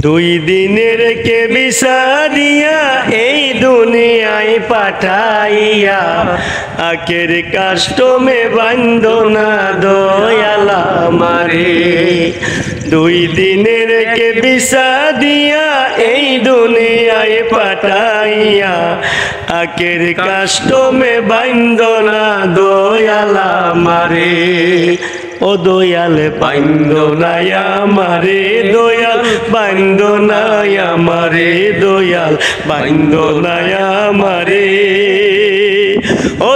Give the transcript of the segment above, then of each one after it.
দুই দিনের কে বিসারিয়া এই দুনিয়ায় পাঠাইয়া আখের কাষ্টমে বান্ধনা দয়ালা আমারে দুই দিনের কে বিসারিয়া এই দুনিয়ায় পাঠাইয়া আখের কাষ্টমে বান্ধনা দয়ালা আমারে ও দয়াল বান্ধনায় আমারে দয়াল বান্ধনায় আমারে দয়াল বান্ধনায় আমারে ও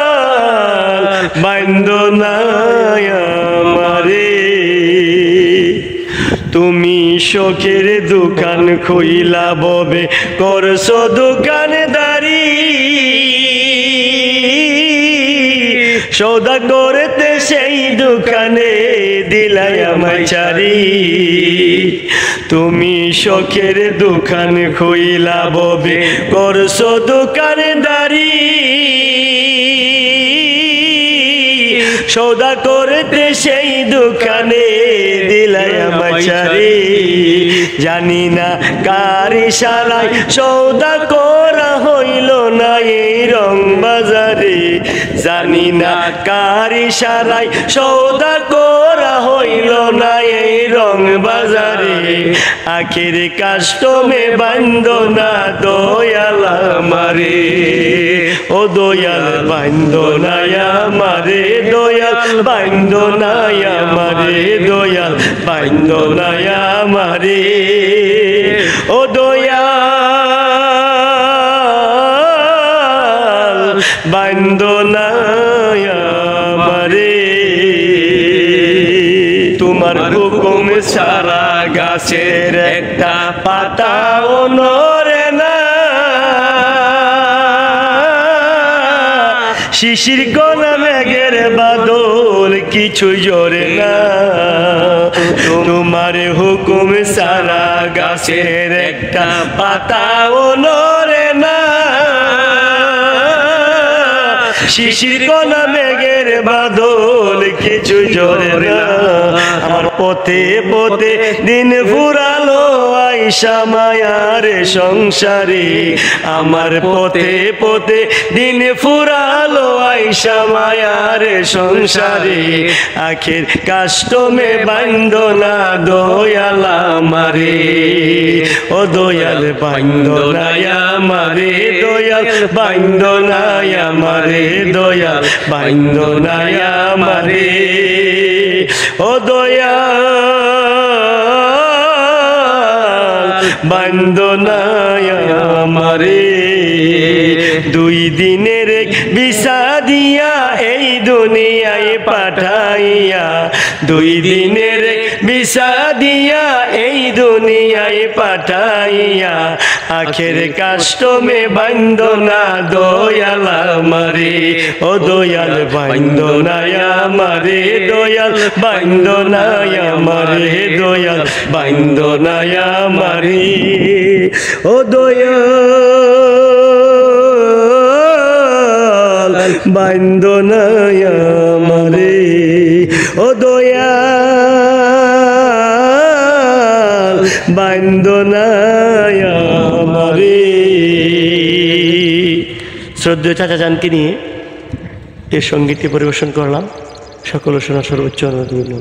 দয়াল বান্ধনায় আমারে তুমি শোকের দোকান খুইলা ববে করছো দোকানদারি সৌদা করতে সেই দোকানে দিলাই আমায় ছাড়ি তুমি শখের দোকান খুইলা ববে করছো দোকানদারি সৌদা করতে সেই দোকানে দিলাই আমায় ছাড়ি জানি না কার ইশারায় সৌদা করা হইল না এই রং বাজারে জানি না কার ইশারায় সৌদা করা হইল না এই রং বাজারে আখের কাষ্টমে বান্ধনা দয়াল আমারে ও দয়াল বান্ধনায় আমারে দয়াল বান্ধনায় আমারে দয়াল বান্ধনায় আমারে ও দয়াল বান্ধনায় আমারে তোমার হুকুম ছাড়া গাছের একটা পাতাও নড়ে না শিশির কোনা মেঘের বাদল কিছু জোরে না তোমার হুকুম ছাড়া গাছের একটা পাতাও নড়ে না শিশির কোনা মেঘের বাদল কিছু জোরে না আমার পথে পথে দিন ফুরালো আইসা মায়ার সংসারে আমার পথে পথে দিন ফুরালো আইসা মায়ার সংসারে আখের কাষ্টমে বান্ধনা দয়াল আমারে ও দয়াল বান্ধনায় আমারে দয়াল বান্ধনায় আমারে দয়াল বান্ধনায় আমারে ও দয়াল বান্ধনায় আমারে দুই দিনের ভিসা দিয়া এই দুনিয়ায় পাঠাইয়া দুই দিনের ভিসা দিয়া এই দুনিয়ায় পাঠাইয়া আখের কাষ্টমে বান্ধনা দয়াল আমারে ও দয়াল বান্ধনায় আমারে দয়াল বান্ধনায় আমারে দয়াল বান্ধনায় আমারে ও দয়াল বান্ধনায় আমারে ও দয়াল বান্ধনায় আমারে শ্রদ্ধেয় চাচা জানকে নিয়ে এই সঙ্গীতটি পরিবেশন করলাম সকল শোনা সর্বোচ্চ অনুরোধ।